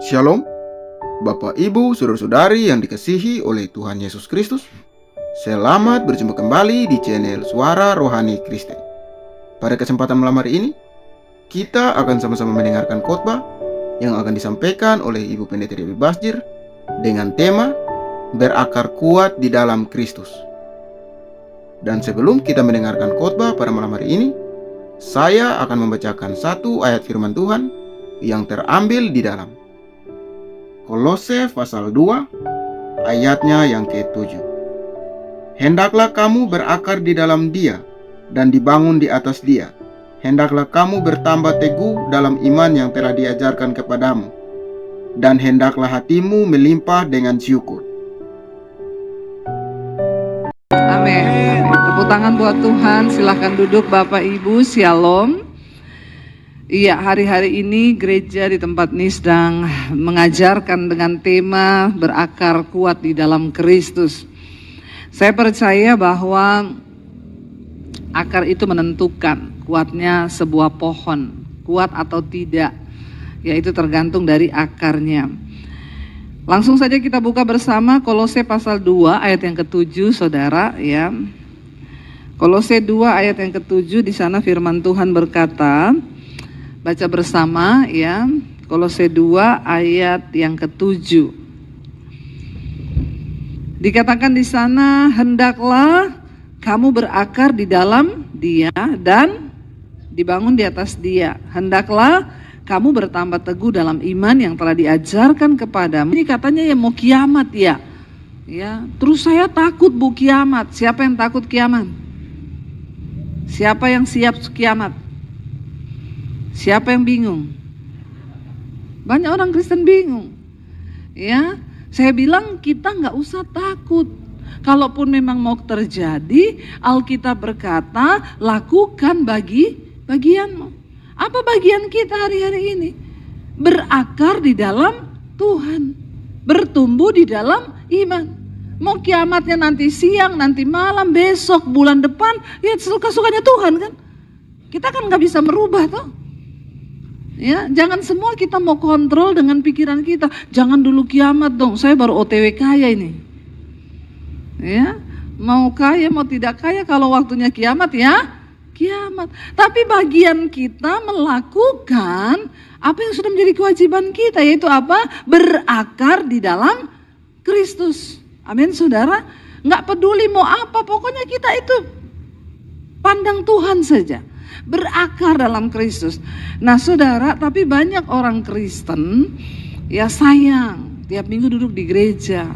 Shalom, Bapak, Ibu, Saudara-saudari yang dikasihi oleh Tuhan Yesus Kristus. Selamat berjumpa kembali di channel Suara Rohani Kristen. Pada kesempatan malam hari ini, kita akan sama-sama mendengarkan khotbah yang akan disampaikan oleh Ibu Pendeta Dewi Basjir dengan tema Berakar Kuat di Dalam Kristus. Dan sebelum kita mendengarkan khotbah pada malam hari ini, saya akan membacakan satu ayat firman Tuhan yang terambil di dalam Kolose pasal 2 ayatnya yang ke-7. Hendaklah kamu berakar di dalam Dia dan dibangun di atas Dia. Hendaklah kamu bertambah teguh dalam iman yang telah diajarkan kepadamu, dan hendaklah hatimu melimpah dengan syukur. Amin. Tepuk tangan buat Tuhan. Silahkan duduk Bapak Ibu. Shalom. Iya, hari-hari ini gereja di tempat ini sedang mengajarkan dengan tema berakar kuat di dalam Kristus. Saya percaya bahwa akar itu menentukan kuatnya sebuah pohon, kuat atau tidak, yaitu tergantung dari akarnya. Langsung saja kita buka bersama Kolose pasal 2 ayat yang ke-7, Saudara, ya. Kolose 2 ayat yang ke-7, di sana firman Tuhan berkata, baca bersama ya, Kolose 2 ayat yang ke-7. Dikatakan di sana, hendaklah kamu berakar di dalam Dia dan dibangun di atas Dia. Hendaklah kamu bertambah teguh dalam iman yang telah diajarkan kepadamu. Ini katanya ya mau kiamat ya. Ya, terus saya takut Bu kiamat. Siapa yang takut kiamat? Siapa yang siap kiamat? Siapa yang bingung? Banyak orang Kristen bingung. Ya, saya bilang kita nggak usah takut. Kalaupun memang mau terjadi, Alkitab berkata, lakukan bagianmu. Apa bagian kita hari-hari ini? Berakar di dalam Tuhan, bertumbuh di dalam iman. Mau kiamatnya nanti siang, nanti malam, besok, bulan depan, ya suka-sukanya Tuhan kan. Kita kan nggak bisa merubah toh. Ya, jangan semua kita mau kontrol dengan pikiran kita. Jangan dulu kiamat dong, saya baru OTW kaya ini. Ya, mau kaya mau tidak kaya, kalau waktunya kiamat ya kiamat. Tapi bagian kita melakukan apa yang sudah menjadi kewajiban kita, yaitu apa? Berakar di dalam Kristus. Amin, Saudara. Nggak peduli mau apa, pokoknya kita itu pandang Tuhan saja. Berakar dalam Kristus. Nah Saudara, tapi banyak orang Kristen ya sayang tiap minggu duduk di gereja,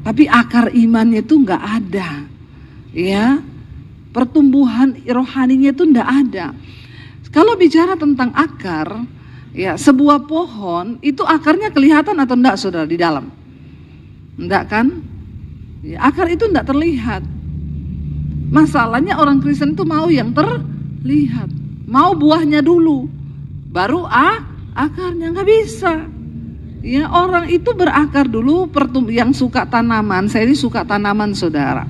tapi akar imannya itu nggak ada, ya pertumbuhan rohaninya itu nggak ada. Kalau bicara tentang akar, ya sebuah pohon itu akarnya kelihatan atau enggak Saudara di dalam? Enggak kan? Ya, akar itu enggak terlihat. Masalahnya orang Kristen itu mau yang terlihat, mau buahnya dulu, baru akarnya. Nggak bisa. Ya, orang itu berakar dulu. Yang suka tanaman, saya ini suka tanaman Saudara.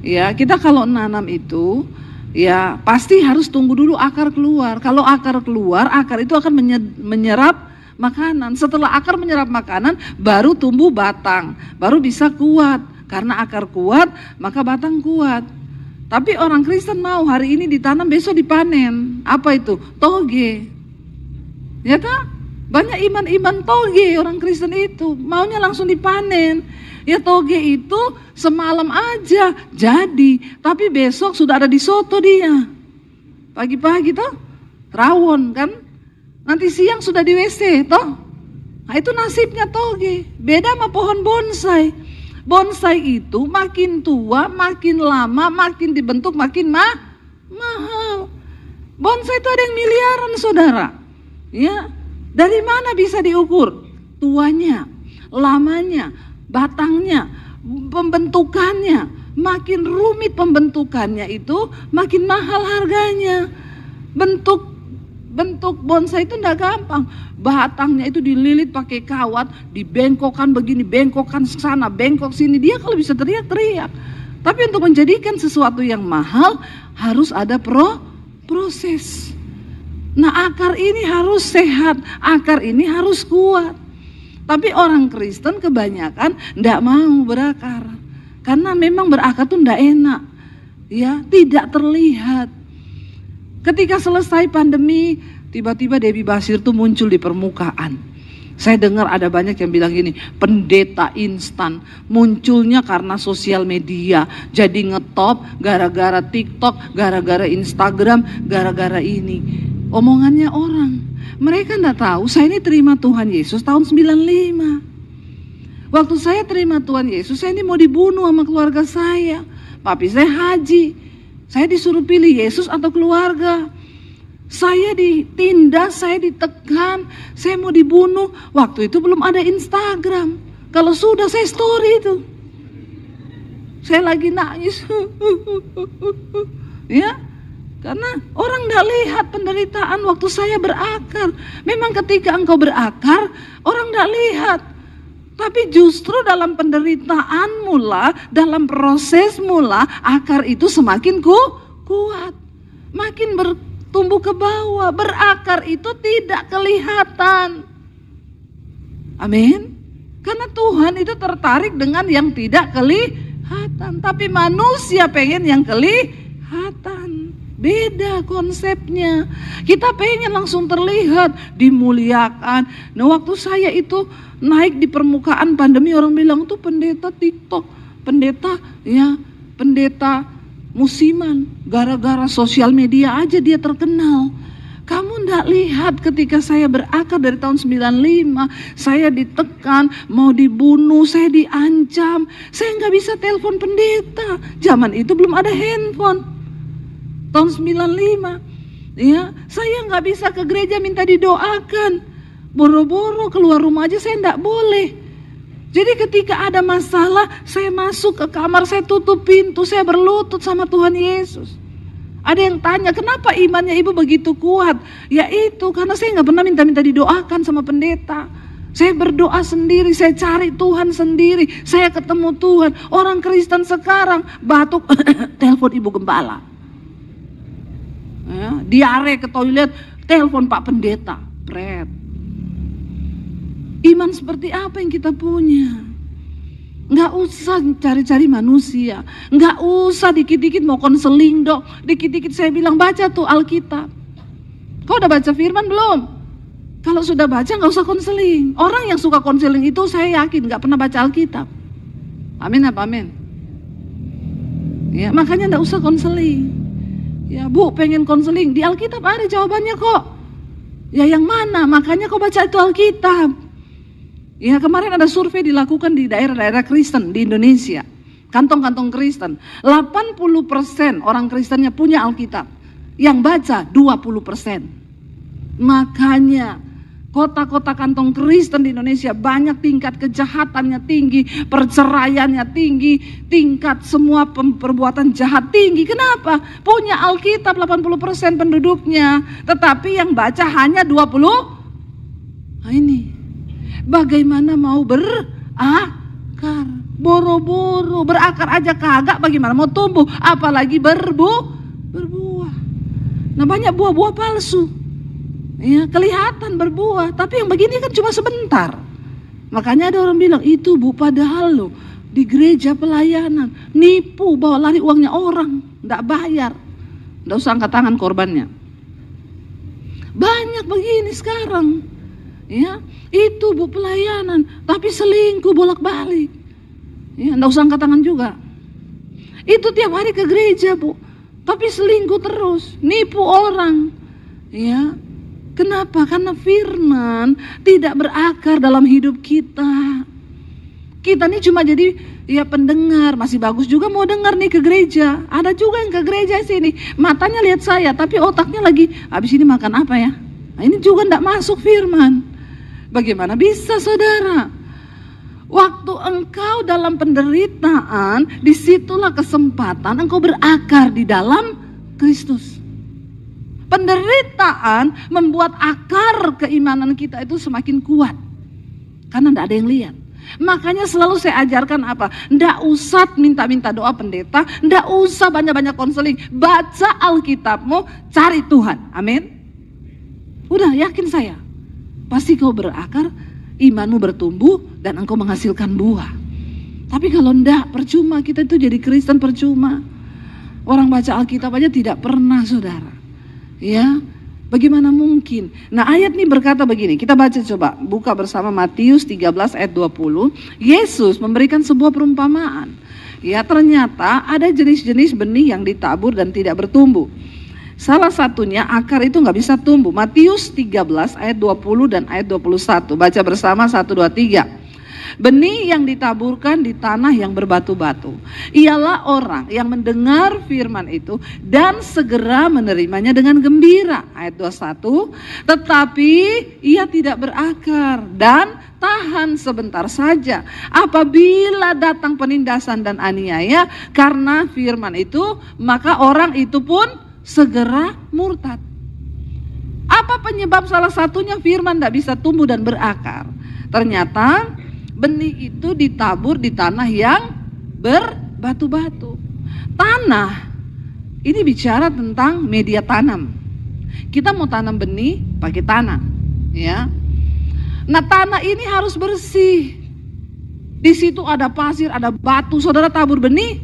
Ya, kita kalau nanam itu, ya pasti harus tunggu dulu akar keluar. Kalau akar keluar, akar itu akan menyerap makanan. Setelah akar menyerap makanan, baru tumbuh batang, baru bisa kuat. Karena akar kuat, maka batang kuat. Tapi orang Kristen mau hari ini ditanam, besok dipanen. Apa itu? Toge. Ya kan? Banyak iman-iman toge orang Kristen itu. Maunya langsung dipanen. Ya toge itu semalam aja jadi. Tapi besok sudah ada di soto dia. Pagi-pagi toh, rawon kan? Nanti siang sudah di WC toh. Nah itu nasibnya toge. Beda sama pohon bonsai. Bonsai itu makin tua, makin lama, makin dibentuk, makin mahal. Bonsai itu ada yang miliaran Saudara. Ya, dari mana bisa diukur? Tuanya, lamanya, batangnya, pembentukannya. Makin rumit pembentukannya itu, makin mahal harganya. Bentuk bonsai itu enggak gampang. Batangnya itu dililit pakai kawat, dibengkokkan begini, bengkokkan sana, bengkok sini. Dia kalau bisa teriak-teriak. Tapi untuk menjadikan sesuatu yang mahal harus ada proses. Nah akar ini harus sehat, akar ini harus kuat. Tapi orang Kristen kebanyakan tidak mau berakar. Karena memang berakar tuh tidak enak. Ya, tidak terlihat. Ketika selesai pandemi, tiba-tiba Debbie Basir tuh muncul di permukaan. Saya dengar ada banyak yang bilang gini, pendeta instan, munculnya karena sosial media, jadi ngetop gara-gara TikTok, gara-gara Instagram, gara-gara ini. Omongannya orang. Mereka enggak tahu, saya ini terima Tuhan Yesus tahun 95. Waktu saya terima Tuhan Yesus, saya ini mau dibunuh sama keluarga saya. Papi saya haji, saya disuruh pilih Yesus atau keluarga. Saya ditindas, saya ditekan, saya mau dibunuh. Waktu itu belum ada Instagram. Kalau sudah saya story itu. Saya lagi nangis. Ya, karena orang tidak lihat penderitaan waktu saya berakar. Memang ketika engkau berakar, orang tidak lihat. Tapi justru dalam penderitaanmu lah, dalam prosesmu lah, akar itu semakin kuat. Makin bertumbuh ke bawah. Berakar itu tidak kelihatan. Amin. Karena Tuhan itu tertarik dengan yang tidak kelihatan. Tapi manusia pengen yang kelihatan. Beda konsepnya. Kita pengen langsung terlihat, dimuliakan. Nah, waktu saya itu naik di permukaan pandemi, orang bilang tuh pendeta TikTok, pendeta musiman. Gara-gara sosial media aja dia terkenal. Kamu ndak lihat ketika saya berakar dari tahun 95, saya ditekan, mau dibunuh, saya diancam. Saya nggak bisa telepon pendeta. Zaman itu belum ada handphone. Tahun 95, ya, saya nggak bisa ke gereja minta didoakan. Boro-boro keluar rumah aja saya nggak boleh. Jadi ketika ada masalah, saya masuk ke kamar, saya tutup pintu, saya berlutut sama Tuhan Yesus. Ada yang tanya, kenapa imannya ibu begitu kuat? Ya itu, karena saya nggak pernah minta-minta didoakan sama pendeta. Saya berdoa sendiri, saya cari Tuhan sendiri, saya ketemu Tuhan. Orang Kristen sekarang batuk, telepon ibu gembala. Ya, diare ke toilet, telepon Pak Pendeta, pret. Iman seperti apa yang kita punya? Nggak usah cari-cari manusia, nggak usah dikit-dikit mau konseling dok, dikit-dikit saya bilang baca tuh Alkitab. Kau udah baca firman belum? Kalau sudah baca nggak usah konseling. Orang yang suka konseling itu saya yakin nggak pernah baca Alkitab. Amin apa amin? Ya makanya nggak usah konseling. Ya bu pengen konseling, di Alkitab ada jawabannya kok. Ya yang mana? Makanya kau baca itu Alkitab. Ya kemarin ada survei dilakukan di daerah-daerah Kristen di Indonesia. Kantong-kantong Kristen. 80% orang Kristennya punya Alkitab. Yang baca 20%. Makanya kota-kota kantong Kristen di Indonesia banyak tingkat kejahatannya tinggi, perceraiannya tinggi, tingkat semua perbuatan jahat tinggi. Kenapa? Punya Alkitab 80% penduduknya, tetapi yang baca hanya 20. Nah ini, bagaimana mau berakar? Boro-boro, berakar aja kagak, bagaimana mau tumbuh? Apalagi berbuah. Nah banyak buah-buah palsu. Ya, kelihatan berbuah, tapi yang begini kan cuma sebentar. Makanya ada orang bilang, itu bu padahal loh di gereja pelayanan, nipu, bawa lari uangnya orang, enggak bayar. Enggak usah angkat tangan korbannya. Banyak begini sekarang. Ya, itu bu pelayanan, tapi selingkuh bolak-balik. Ya, enggak usah angkat tangan juga. Itu tiap hari ke gereja bu, tapi selingkuh terus, nipu orang. Ya. Kenapa? Karena firman tidak berakar dalam hidup kita. Kita ini cuma jadi ya pendengar, masih bagus juga mau dengar nih ke gereja. Ada juga yang ke gereja sini, matanya lihat saya, tapi otaknya lagi, habis ini makan apa ya? Nah, ini juga enggak masuk firman. Bagaimana bisa saudara? Waktu engkau dalam penderitaan, disitulah kesempatan engkau berakar di dalam Kristus. Penderitaan membuat akar keimanan kita itu semakin kuat. Karena tidak ada yang lihat. Makanya selalu saya ajarkan apa? Tidak usah minta-minta doa pendeta. Tidak usah banyak-banyak konseling. Baca Alkitabmu, cari Tuhan. Amin. Udah yakin saya. Pasti kau berakar. imanmu bertumbuh dan engkau menghasilkan buah. Tapi kalau enggak, percuma kita itu jadi Kristen, percuma. Orang baca Alkitab aja tidak pernah, saudara. Ya, bagaimana mungkin? Nah, ayat ini berkata begini, kita baca coba, buka bersama Matius 13 ayat 20. Yesus memberikan sebuah perumpamaan. Ya, ternyata ada jenis-jenis benih yang ditabur dan tidak bertumbuh. Salah satunya akar itu nggak bisa tumbuh. Matius 13 ayat 20 dan ayat 21. Baca bersama 1, 2, 3. Benih yang ditaburkan di tanah yang berbatu-batu ialah orang yang mendengar firman itu dan segera menerimanya dengan gembira. Ayat 21. Tetapi ia tidak berakar dan tahan sebentar saja apabila datang penindasan dan aniaya karena firman itu, maka orang itu pun segera murtad. Apa penyebab? Salah satunya firman tidak bisa tumbuh dan berakar. Ternyata benih itu ditabur di tanah yang berbatu-batu. Tanah ini bicara tentang media tanam. Kita mau tanam benih pakai tanah, ya. Nah, tanah ini harus bersih. Di situ ada pasir, ada batu. Saudara tabur benih,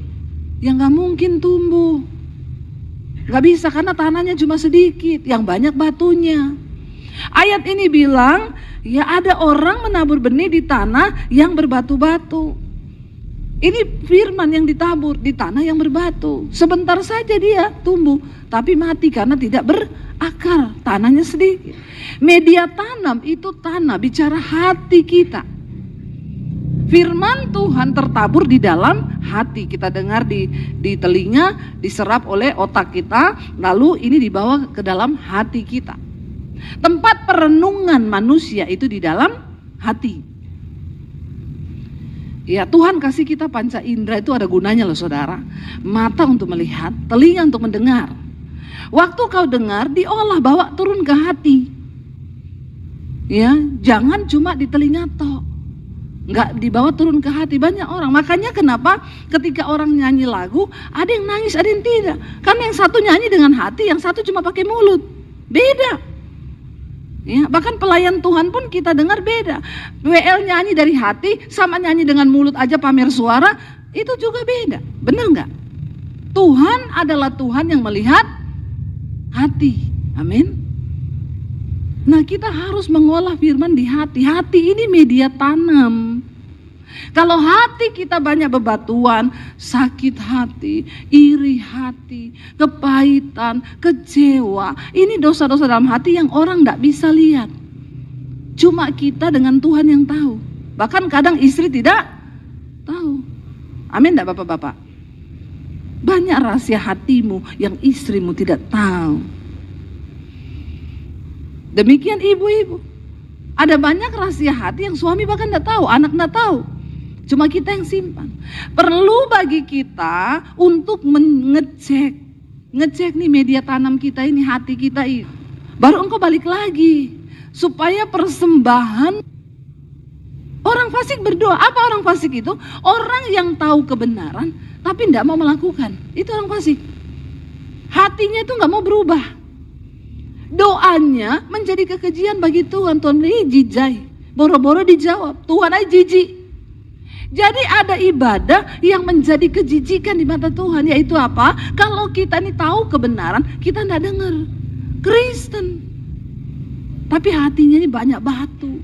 yang nggak mungkin tumbuh. Nggak bisa karena tanahnya cuma sedikit, yang banyak batunya. Ayat ini bilang, ya ada orang menabur benih di tanah yang berbatu-batu. Ini firman yang ditabur di tanah yang berbatu. Sebentar saja dia tumbuh, tapi mati karena tidak berakar, tanahnya sedikit. Media tanam itu tanah, bicara hati kita. Firman Tuhan tertabur di dalam hati. Kita dengar di telinga, diserap oleh otak kita, lalu ini dibawa ke dalam hati kita. Tempat perenungan manusia itu di dalam hati. Ya, Tuhan kasih kita panca indera itu ada gunanya loh, saudara. Mata untuk melihat, telinga untuk mendengar. Waktu kau dengar, diolah, bawa turun ke hati. Ya, jangan cuma di telinga toh. Enggak dibawa turun ke hati. Banyak orang, makanya kenapa ketika orang nyanyi lagu, ada yang nangis, ada yang tidak. Karena yang satu nyanyi dengan hati, yang satu cuma pakai mulut. Beda. Ya, bahkan pelayan Tuhan pun kita dengar beda. WL nyanyi dari hati sama nyanyi dengan mulut aja pamer suara, itu juga beda. Benar nggak? Tuhan adalah Tuhan yang melihat hati. Amin. Nah, kita harus mengolah firman di hati. Hati ini media tanam. Kalau hati kita banyak bebatuan, sakit hati, iri hati, kepahitan, kecewa, ini dosa-dosa dalam hati yang orang tidak bisa lihat. Cuma kita dengan Tuhan yang tahu. Bahkan kadang istri tidak tahu. Amin tidak bapak-bapak? Banyak rahasia hatimu yang istrimu tidak tahu. Demikian ibu-ibu. Ada banyak rahasia hati yang suami bahkan tidak tahu, anak tidak tahu. Cuma kita yang simpan. Perlu bagi kita untuk ngecek nih media tanam kita ini, hati kita ini. Baru engkau balik lagi. Supaya persembahan. Orang fasik berdoa. Apa orang fasik itu? Orang yang tahu kebenaran tapi tidak mau melakukan. Itu orang fasik. Hatinya itu nggak mau berubah. Doanya menjadi kekejian bagi Tuhan. Tuhan ini jijai. Boro-boro dijawab. Tuhan aja jijik. Jadi ada ibadah yang menjadi kejijikan di mata Tuhan, yaitu apa? Kalau kita ini tahu kebenaran, kita tidak dengar. Kristen. Tapi hatinya ini banyak batu.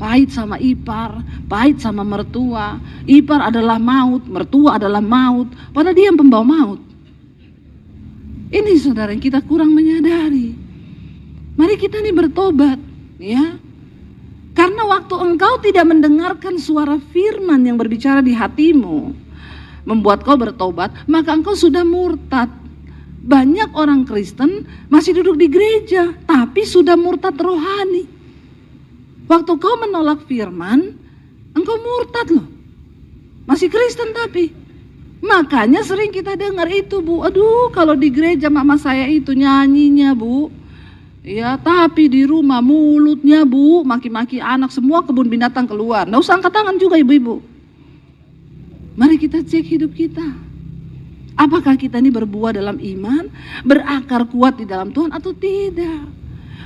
Pahit sama ipar, pahit sama mertua. Ipar adalah maut, mertua adalah maut. Padahal dia yang pembawa maut. Ini saudara yang kita kurang menyadari. Mari kita ini bertobat, ya. Karena waktu engkau tidak mendengarkan suara firman yang berbicara di hatimu, membuat kau bertobat, maka engkau sudah murtad. Banyak orang Kristen masih duduk di gereja, tapi sudah murtad rohani. Waktu kau menolak firman, engkau murtad loh. Masih Kristen tapi. Makanya sering kita dengar itu, Bu. Aduh, kalau di gereja mama saya itu nyanyinya, Bu. Ya, tapi di rumah mulutnya, Bu, maki-maki anak, semua kebun binatang keluar. Nggak usah angkat tangan juga, ibu-ibu. Mari kita cek hidup kita. Apakah kita ini berbuah dalam iman, berakar kuat di dalam Tuhan atau tidak?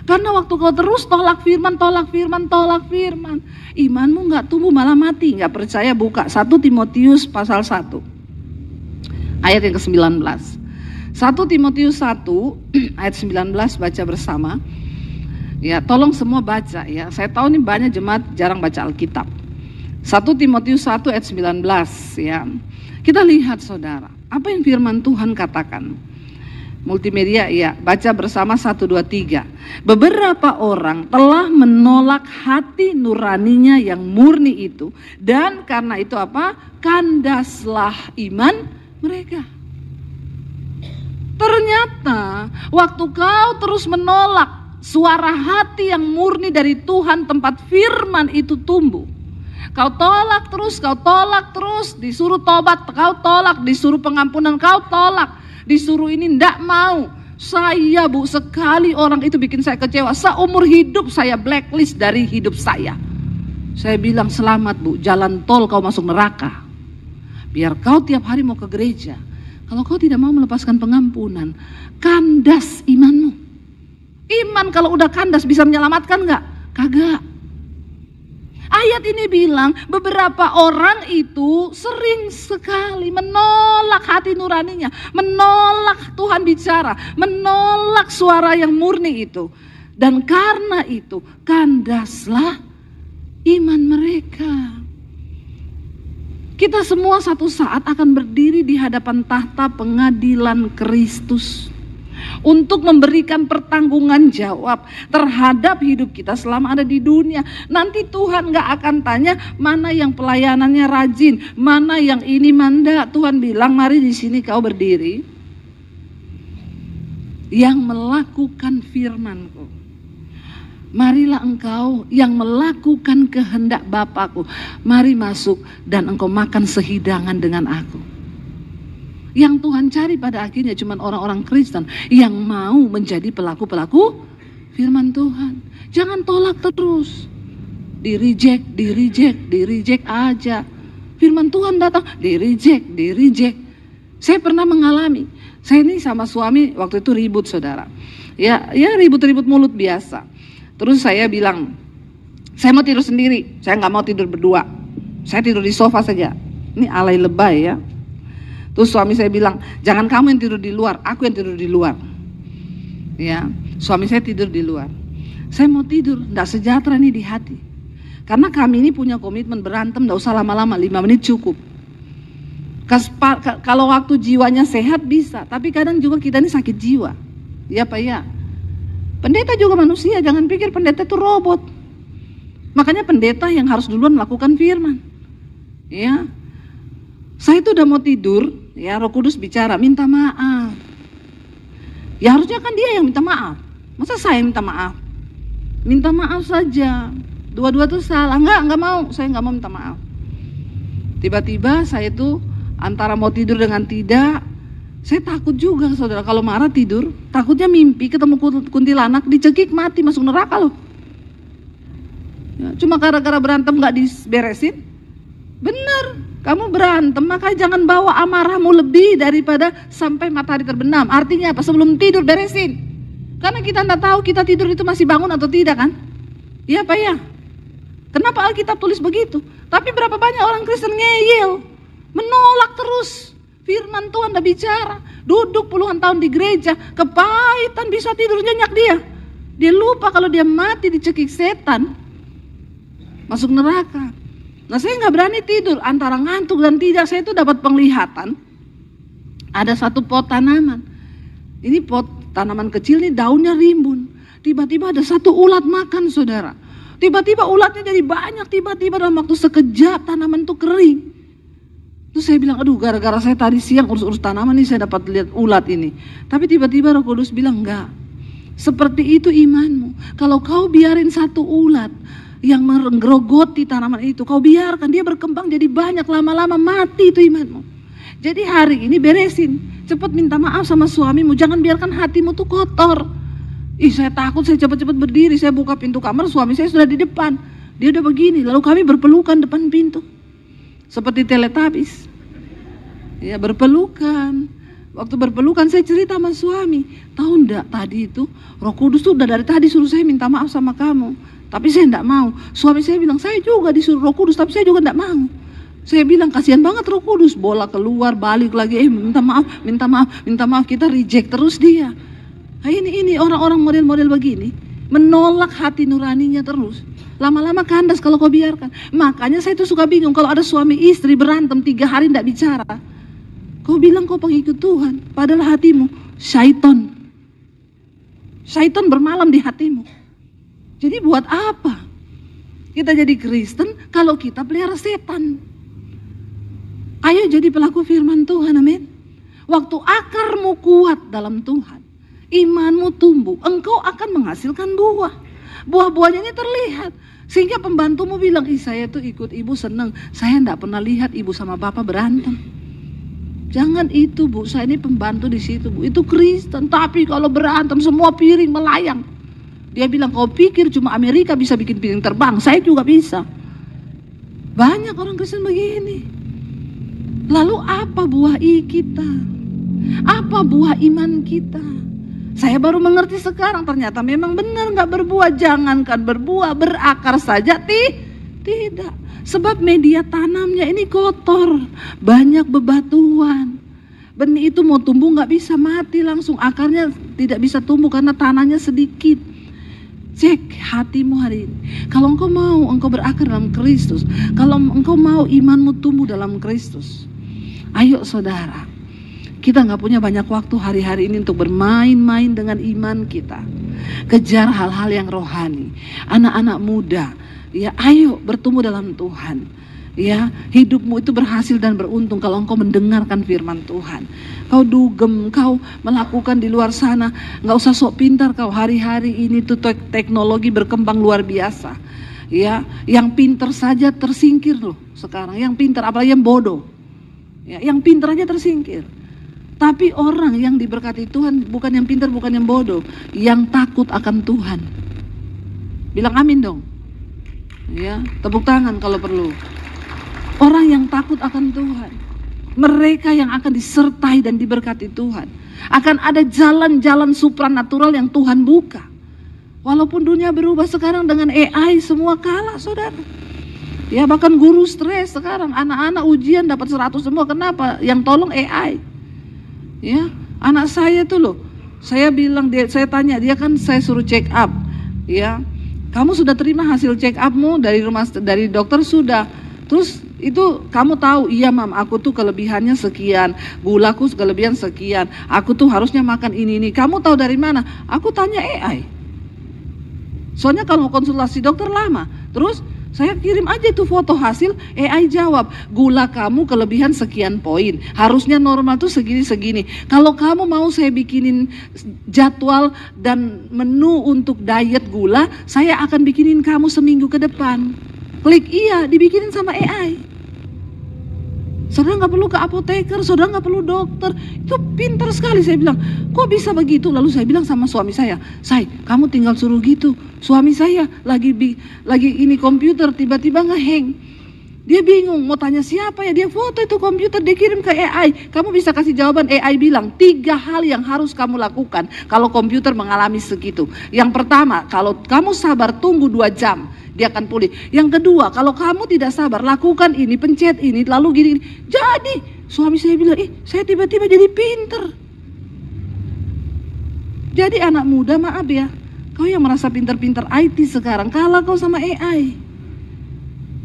Karena waktu kau terus tolak firman, imanmu nggak tumbuh, malah mati. Nggak percaya, buka 1 Timotius pasal 1 ayat yang ke-19. 1 Timotius 1 ayat 19, baca bersama. Ya, tolong semua baca ya. Saya tahu nih banyak jemaat jarang baca Alkitab. 1 Timotius 1 ayat 19 ya. Kita lihat saudara, apa yang firman Tuhan katakan. Multimedia ya, baca bersama 1, 2, 3. Beberapa orang telah menolak hati nuraninya yang murni itu, dan karena itu apa? Kandaslah iman mereka. Ternyata waktu kau terus menolak suara hati yang murni dari Tuhan, tempat firman itu tumbuh. Kau tolak terus, disuruh tobat, kau tolak, disuruh pengampunan, kau tolak, disuruh ini ndak mau. Saya Bu, sekali orang itu bikin saya kecewa, seumur hidup saya blacklist dari hidup saya. Saya bilang, selamat Bu, jalan tol kau masuk neraka. Biar kau tiap hari mau ke gereja. Kalau kau tidak mau melepaskan pengampunan, kandas imanmu. Iman kalau udah kandas bisa menyelamatkan gak? Kagak. Ayat ini bilang beberapa orang itu sering sekali menolak hati nuraninya, menolak Tuhan bicara, menolak suara yang murni itu. Dan karena itu kandaslah iman mereka. Kita semua satu saat akan berdiri di hadapan tahta pengadilan Kristus untuk memberikan pertanggungan jawab terhadap hidup kita selama ada di dunia. Nanti Tuhan gak akan tanya mana yang pelayanannya rajin, mana yang ini manda. Tuhan bilang, mari di sini kau berdiri yang melakukan firman-Ku. Marilah engkau yang melakukan kehendak Bapakku. Mari masuk dan engkau makan sehidangan dengan aku. Yang Tuhan cari pada akhirnya cuma orang-orang Kristen yang mau menjadi pelaku-pelaku firman Tuhan. Jangan tolak terus. Di reject aja. Firman Tuhan datang, di reject. Saya pernah mengalami. Saya ini sama suami waktu itu ribut saudara. Ya ribut-ribut mulut biasa. Terus saya bilang, saya mau tidur sendiri, saya nggak mau tidur berdua. Saya tidur di sofa saja. Ini alay lebay ya. Terus suami saya bilang, jangan kamu yang tidur di luar, aku yang tidur di luar. Ya, suami saya tidur di luar. Saya mau tidur, nggak sejahtera nih di hati. Karena kami ini punya komitmen berantem, nggak usah lama-lama, 5 menit cukup. Kalau waktu jiwanya sehat bisa, tapi kadang juga kita ini sakit jiwa. Ya Pak ya. Pendeta juga manusia, jangan pikir pendeta itu robot. Makanya pendeta yang harus duluan melakukan firman. Ya, saya itu udah mau tidur, ya Roh Kudus bicara, minta maaf. Ya harusnya kan dia yang minta maaf. Masa saya minta maaf? Minta maaf saja. Dua-dua tuh salah. Enggak mau, saya enggak mau minta maaf. Tiba-tiba saya itu antara mau tidur dengan tidak. Saya takut juga saudara, kalau marah tidur, takutnya mimpi ketemu kuntilanak, dicekik mati, masuk neraka loh. Ya, cuma gara-gara berantem gak diberesin. Bener, kamu berantem, makanya jangan bawa amarahmu lebih daripada sampai matahari terbenam. Artinya apa? Sebelum tidur beresin. Karena kita tidak tahu kita tidur itu masih bangun atau tidak kan? Iya Pak ya? Kenapa Alkitab tulis begitu? Tapi berapa banyak orang Kristen ngeyel, menolak terus firman Tuhan udah bicara. Duduk puluhan tahun di gereja, kepahitan bisa tidur nyenyak dia. Dia lupa kalau dia mati dicekik setan, masuk neraka. Nah saya nggak berani tidur antara ngantuk dan tidak. Saya itu dapat penglihatan. Ada satu pot tanaman. Ini pot tanaman kecil nih, daunnya rimbun. Tiba-tiba ada satu ulat makan saudara. Tiba-tiba ulatnya jadi banyak. Tiba-tiba dalam waktu sekejap tanaman itu kering. Terus saya bilang, aduh gara-gara saya tadi siang urus-urus tanaman nih saya dapat lihat ulat ini. Tapi tiba-tiba Roh Kudus bilang, enggak. Seperti itu imanmu. Kalau kau biarin satu ulat yang menggerogoti tanaman itu, kau biarkan dia berkembang jadi banyak, lama-lama mati itu imanmu. Jadi hari ini beresin. Cepat minta maaf sama suamimu, jangan biarkan hatimu tuh kotor. Ih saya takut, saya cepat-cepat berdiri, saya buka pintu kamar, suami saya sudah di depan. Dia udah begini, lalu kami berpelukan depan pintu. Seperti Teletubbies. Ya berpelukan. Waktu berpelukan saya cerita sama suami, tahu enggak tadi itu Roh Kudus tuh udah dari tadi suruh saya minta maaf sama kamu, tapi saya enggak mau. Suami saya bilang, saya juga disuruh Roh Kudus, tapi saya juga enggak mau. Saya bilang, kasihan banget Roh Kudus, bola keluar, balik lagi, minta maaf, minta maaf, minta maaf, kita reject terus dia. Nah, ini orang-orang model-model begini, menolak hati nuraninya terus. Lama-lama kandas kalau kau biarkan. Makanya saya tuh suka bingung kalau ada suami istri berantem 3 hari enggak bicara. Kau bilang kau pengikut Tuhan, padahal hatimu syaitan. Syaitan bermalam di hatimu. Jadi buat apa kita jadi Kristen kalau kita pelihara setan? Ayo jadi pelaku firman Tuhan, amin. Waktu akarmu kuat dalam Tuhan, imanmu tumbuh, engkau akan menghasilkan buah. Buah-buahnya ini terlihat. Sehingga pembantumu bilang, saya tuh ikut ibu seneng, saya enggak pernah lihat ibu sama bapak berantem. Jangan itu Bu, saya ini pembantu di situ Bu, itu Kristen, tapi kalau berantem semua piring melayang. Dia bilang, kau pikir cuma Amerika bisa bikin piring terbang, saya juga bisa. Banyak orang Kristen begini. Lalu apa buah kita? Apa buah iman kita? Saya baru mengerti sekarang, ternyata memang benar gak berbuah. Jangankan berbuah, berakar saja tidak. Sebab media tanamnya ini kotor, banyak bebatuan. Benih itu mau tumbuh gak bisa, mati langsung. Akarnya tidak bisa tumbuh karena tanahnya sedikit. Cek hatimu hari ini. Kalau engkau mau engkau berakar dalam Kristus, kalau engkau mau imanmu tumbuh dalam Kristus, ayo saudara, kita gak punya banyak waktu hari-hari ini untuk bermain-main dengan iman kita. Kejar hal-hal yang rohani. Anak-anak muda, ya ayo bertumbuh dalam Tuhan. Ya, hidupmu itu berhasil dan beruntung kalau engkau mendengarkan firman Tuhan. Kau dugem, kau melakukan di luar sana, nggak usah sok pintar kau. Hari-hari ini tuh teknologi berkembang luar biasa. Ya, yang pintar saja tersingkir loh sekarang. Yang pintar, apalagi yang bodoh. Ya, yang pintar aja tersingkir. Tapi orang yang diberkati Tuhan bukan yang pintar, bukan yang bodoh, yang takut akan Tuhan. Bilang amin dong. Ya, tepuk tangan kalau perlu. Orang yang takut akan Tuhan, mereka yang akan disertai dan diberkati Tuhan. Akan ada jalan-jalan supranatural yang Tuhan buka. Walaupun dunia berubah sekarang dengan AI, semua kalah saudara. Ya, bahkan guru stres sekarang, anak-anak ujian dapat 100 semua. Kenapa? Yang tolong AI. Ya, anak saya tuh loh, saya bilang, saya tanya dia, kan saya suruh check up. Ya, kamu sudah terima hasil check upmu dari dokter? Sudah. Terus itu kamu tahu, iya mam, aku tuh kelebihannya sekian, gulaku kelebihan sekian, aku tuh harusnya makan ini. Kamu tahu dari mana? Aku tanya AI. Soalnya kalau konsultasi dokter lama. Terus saya kirim aja tuh foto hasil, AI jawab, gula kamu kelebihan sekian poin, harusnya normal tuh segini-segini. Kalau kamu mau saya bikinin jadwal dan menu untuk diet gula, saya akan bikinin kamu seminggu ke depan. Klik iya, dibikinin sama AI. Saudara gak perlu ke apoteker, saudara gak perlu dokter. Itu pintar sekali. Saya bilang, kok bisa begitu? Lalu saya bilang sama suami saya, Say, kamu tinggal suruh gitu. Suami saya lagi ini komputer, tiba-tiba ngehang. Dia bingung, mau tanya siapa ya. Dia foto itu komputer, dia kirim ke AI. Kamu bisa kasih jawaban, AI bilang 3 hal yang harus kamu lakukan kalau komputer mengalami segitu. Yang pertama, kalau kamu sabar tunggu 2 jam, dia akan pulih. Yang kedua, kalau kamu tidak sabar, lakukan ini, pencet ini, lalu gini. Jadi, suami saya bilang, saya tiba-tiba jadi pinter. Jadi anak muda, maaf ya, kau yang merasa pinter-pinter IT sekarang, kalah kau sama AI.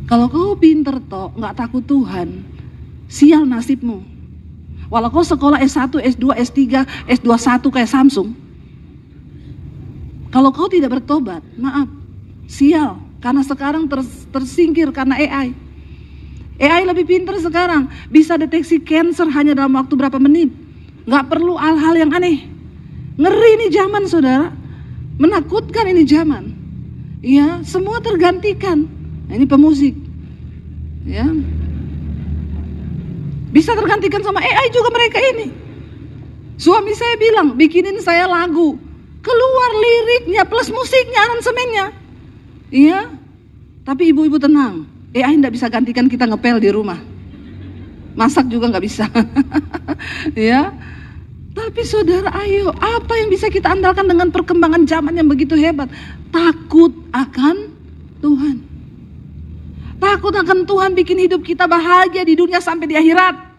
Kalau kau pinter toh, gak takut Tuhan, sial nasibmu. Walau kau sekolah S1, S2, S3, S21 kayak Samsung, kalau kau tidak bertobat, maaf, sial. Karena sekarang tersingkir karena AI. AI lebih pintar sekarang, bisa deteksi cancer hanya dalam waktu berapa menit. Gak perlu hal-hal yang aneh. Ngeri ini zaman saudara, menakutkan ini zaman. Ya, semua tergantikan. Nah, ini pemusik. Ya, bisa tergantikan sama AI juga mereka ini. Suami saya bilang, bikinin saya lagu, keluar liriknya plus musiknya, aransemennya. Iya, tapi ibu-ibu tenang, AI tidak bisa gantikan kita ngepel di rumah, masak juga nggak bisa. Ya, Tapi saudara, ayo, apa yang bisa kita andalkan dengan perkembangan zaman yang begitu hebat? Takut akan Tuhan. Takut akan Tuhan bikin hidup kita bahagia di dunia sampai di akhirat.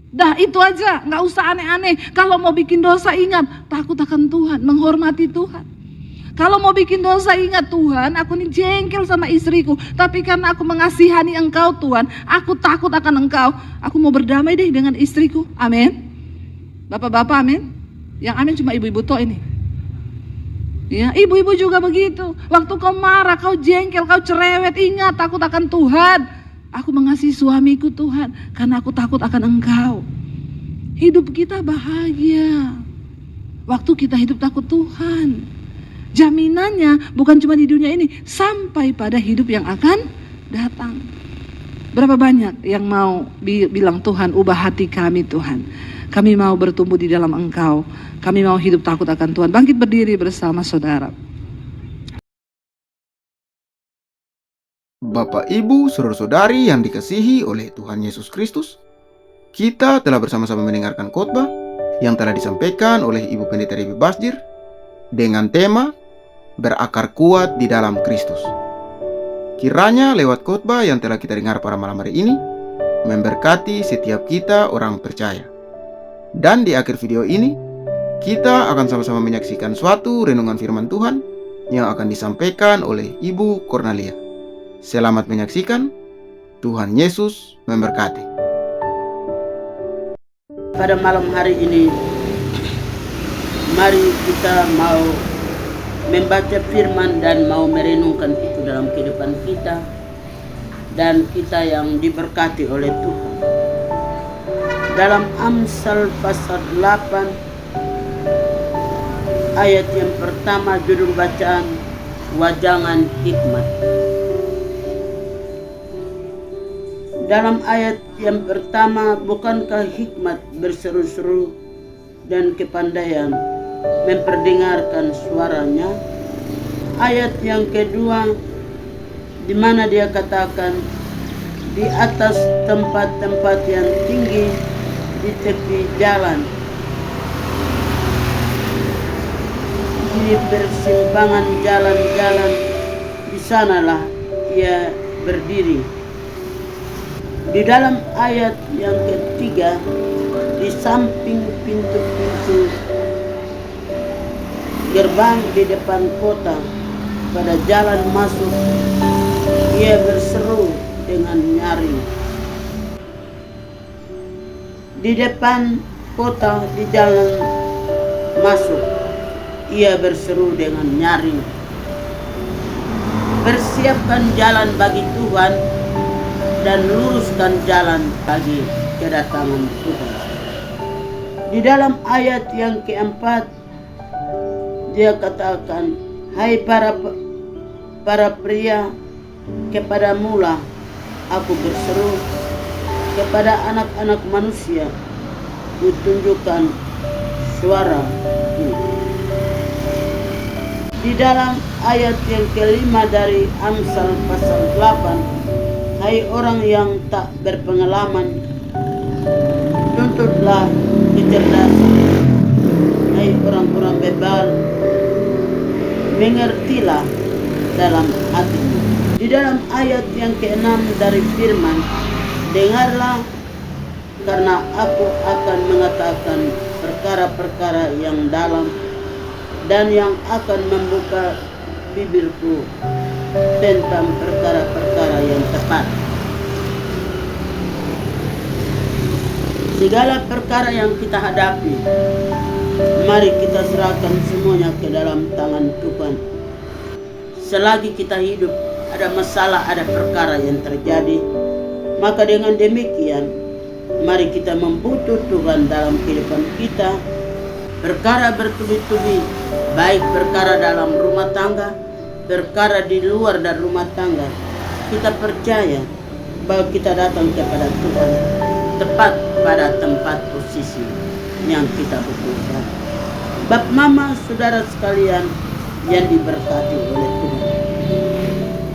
Dah itu aja, gak usah aneh-aneh. Kalau mau bikin dosa ingat, takut akan Tuhan, menghormati Tuhan. Kalau mau bikin dosa ingat, Tuhan, aku ini jengkel sama istriku, tapi karena aku mengasihani Engkau Tuhan, aku takut akan Engkau, aku mau berdamai deh dengan istriku. Amin. Bapak-bapak amin. Yang amin cuma ibu-ibu toh ini. Ya, ibu-ibu juga begitu. Waktu kau marah, kau jengkel, kau cerewet, ingat takut akan Tuhan. Aku mengasihi suamiku Tuhan, karena aku takut akan Engkau. Hidup kita bahagia waktu kita hidup takut Tuhan. Jaminannya bukan cuma di dunia ini, sampai pada hidup yang akan datang. Berapa banyak yang mau bilang, Tuhan ubah hati kami Tuhan, kami mau bertumbuh di dalam Engkau, kami mau hidup takut akan Tuhan. Bangkit berdiri bersama saudara. Bapak, Ibu, saudara-saudari yang dikasihi oleh Tuhan Yesus Kristus, kita telah bersama-sama mendengarkan khotbah yang telah disampaikan oleh Ibu Pendeta Debbie Basdir dengan tema Berakar Kuat di Dalam Kristus. Kiranya lewat khotbah yang telah kita dengar pada malam hari ini memberkati setiap kita orang percaya. Dan di akhir video ini, kita akan sama-sama menyaksikan suatu renungan firman Tuhan yang akan disampaikan oleh Ibu Cornelia. Selamat menyaksikan. Tuhan Yesus memberkati. Pada malam hari ini, mari kita mau membaca firman dan mau merenungkan itu dalam kehidupan kita, dan kita yang diberkati oleh Tuhan. Dalam Amsal pasal 8 ayat yang pertama, judul bacaan Wajangan Hikmat. Dalam ayat yang pertama, bukankah hikmat berseru-seru dan kepandaian memperdengarkan suaranya? Ayat yang kedua, di mana dia katakan, di atas tempat-tempat yang tinggi di tepi jalan, di persimpangan jalan-jalan, di sanalah ia berdiri. Di dalam ayat yang ketiga, di samping pintu-pintu gerbang di depan kota, pada jalan masuk, ia berseru dengan nyaring. Di depan kota, di jalan masuk, ia berseru dengan nyaring. Persiapkan jalan bagi Tuhan dan luruskan jalan bagi kedatangan Tuhan. Di dalam ayat yang keempat, dia katakan, hai para pria, kepadamulah aku berseru, kepada anak-anak manusia kutunjukkan suaraku. Di dalam ayat yang kelima dari Amsal pasal 8, hai orang yang tak berpengalaman, tuntutlah kecerdasan. Hai orang-orang bebal, mengertilah dalam hatimu. Di dalam ayat yang ke-6 dari firman, dengarlah, karena aku akan mengatakan perkara-perkara yang dalam, dan yang akan membuka bibirku tentang perkara-perkara yang tepat. Segala perkara yang kita hadapi, mari kita serahkan semuanya ke dalam tangan Tuhan. Selagi kita hidup, ada masalah, ada perkara yang terjadi, maka dengan demikian, mari kita membutuh Tuhan dalam kehidupan kita. Perkara bertubi-tubi, baik perkara dalam rumah tangga, perkara di luar dan rumah tangga, kita percaya bahwa kita datang kepada Tuhan tepat pada tempat posisi yang kita butuhkan. Bap mama, saudara sekalian yang diberkati oleh Tuhan,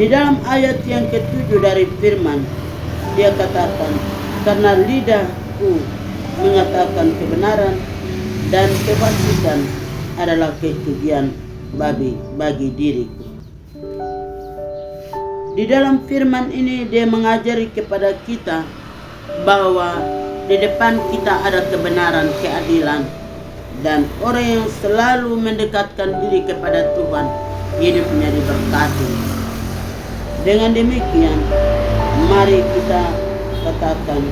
di dalam ayat yang ke-7 dari firman, dia katakan, karena lidahku mengatakan kebenaran dan kefasikan adalah kekejian bagi diriku. Di dalam firman ini dia mengajari kepada kita bahwa di depan kita ada kebenaran, keadilan, dan orang yang selalu mendekatkan diri kepada Tuhan hidupnya diberkati. Dengan demikian, mari kita katakan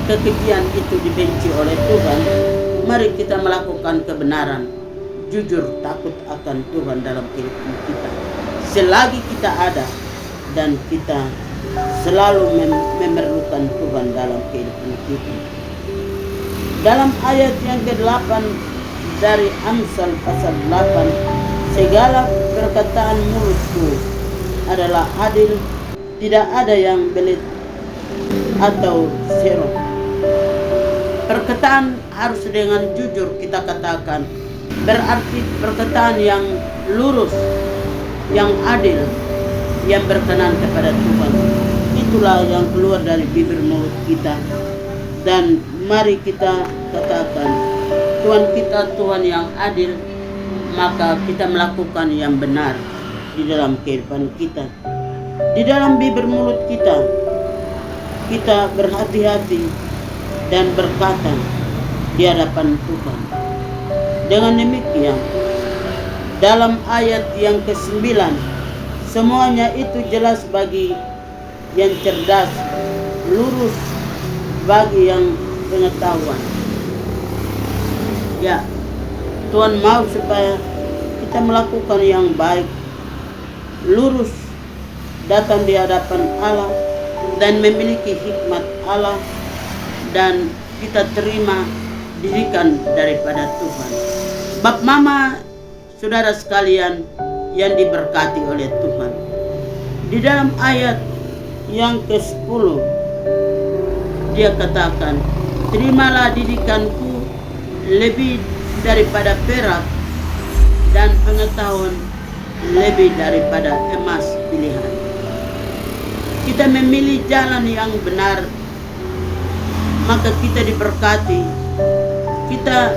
kekejian itu dibenci oleh Tuhan. Mari kita melakukan kebenaran, jujur, takut akan Tuhan dalam kehidupan kita. Selagi kita ada dan kita selalu memerlukan Tuhan dalam kehidupan kita. Dalam ayat yang ke-8 dari Amsal pasal 8, segala perkataan mulutku adalah adil, tidak ada yang belit atau serong. Perkataan harus dengan jujur kita katakan, berarti perkataan yang lurus, yang adil, yang berkenan kepada Tuhan. Itulah yang keluar dari bibir mulut kita. Dan mari kita katakan, Tuhan kita Tuhan yang adil, maka kita melakukan yang benar di dalam kehidupan kita. Di dalam bibir mulut kita berhati-hati dan berkata di hadapan Tuhan. Dengan demikian, dalam ayat yang ke-9, semuanya itu jelas bagi yang cerdas, lurus bagi yang pengetahuan. Ya, Tuhan mau supaya kita melakukan yang baik, lurus, datang di hadapan Allah, dan memiliki hikmat Allah, dan kita terima didikan daripada Tuhan. Bap Mama, saudara sekalian yang diberkati oleh Tuhan, di dalam ayat yang ke-10 dia katakan, terimalah didikanku lebih daripada perak, dan pengetahuan lebih daripada emas pilihan. Kita memilih jalan yang benar, maka kita diberkati. Kita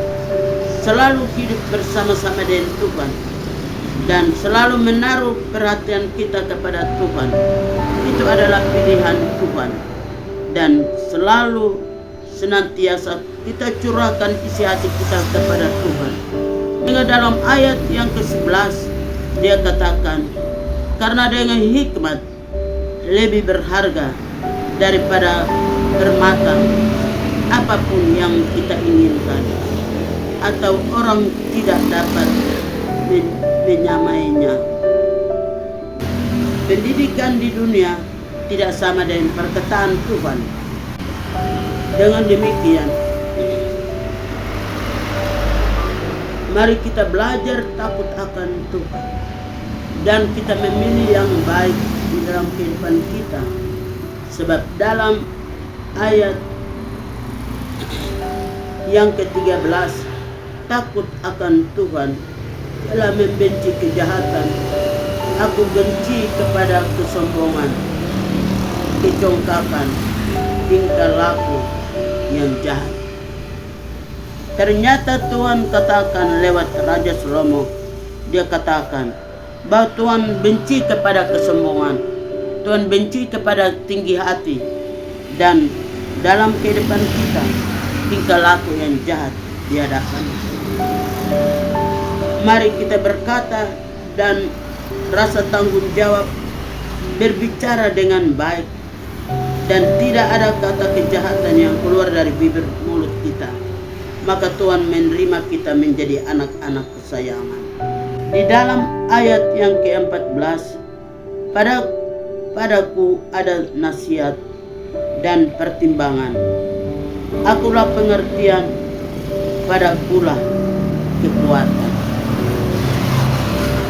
selalu hidup bersama-sama dengan Tuhan dan selalu menaruh perhatian kita kepada Tuhan. Itu adalah pilihan Tuhan, dan selalu senantiasa kita curahkan isi hati kita kepada Tuhan. Hingga dalam ayat yang ke-11 dia katakan, karena dengan hikmat lebih berharga daripada permata, apapun yang kita inginkan, atau orang tidak dapat menyamainya. Pendidikan di dunia tidak sama dengan perkataan Tuhan. Dengan demikian, mari kita belajar takut akan Tuhan, dan kita memilih yang baik di dalam kehidupan kita. Sebab dalam ayat yang ke-13, takut akan Tuhan telah membenci kejahatan. Aku benci kepada kesombongan, kecongkakan, tingkah laku yang jahat. Ternyata Tuhan katakan lewat Raja Salomo, dia katakan bahwa Tuhan benci kepada kesombongan, Tuhan benci kepada tinggi hati, dan dalam kehidupan kita tingkah laku yang jahat di hadapan. Mari kita berkata dan rasa tanggung jawab, berbicara dengan baik, dan tidak ada kata kejahatan yang keluar dari bibir mulut kita. Maka Tuhan menerima kita menjadi anak-anak kesayangan. Di dalam ayat yang ke-14, padaku ada nasihat dan pertimbangan. Akulah pengertian, padakulah kekuatan.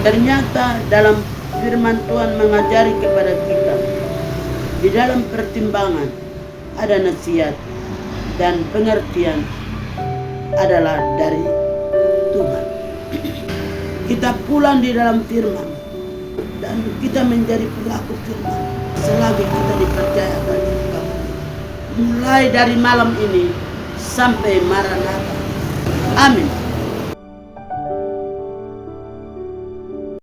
Ternyata dalam firman Tuhan mengajari kepada kita, di dalam pertimbangan ada nasihat, dan pengertian adalah dari Tuhan. Kita pulang di dalam firman, dan kita menjadi pelaku firman selagi kita dipercayakan mulai dari malam ini sampai Maranatha. Amin.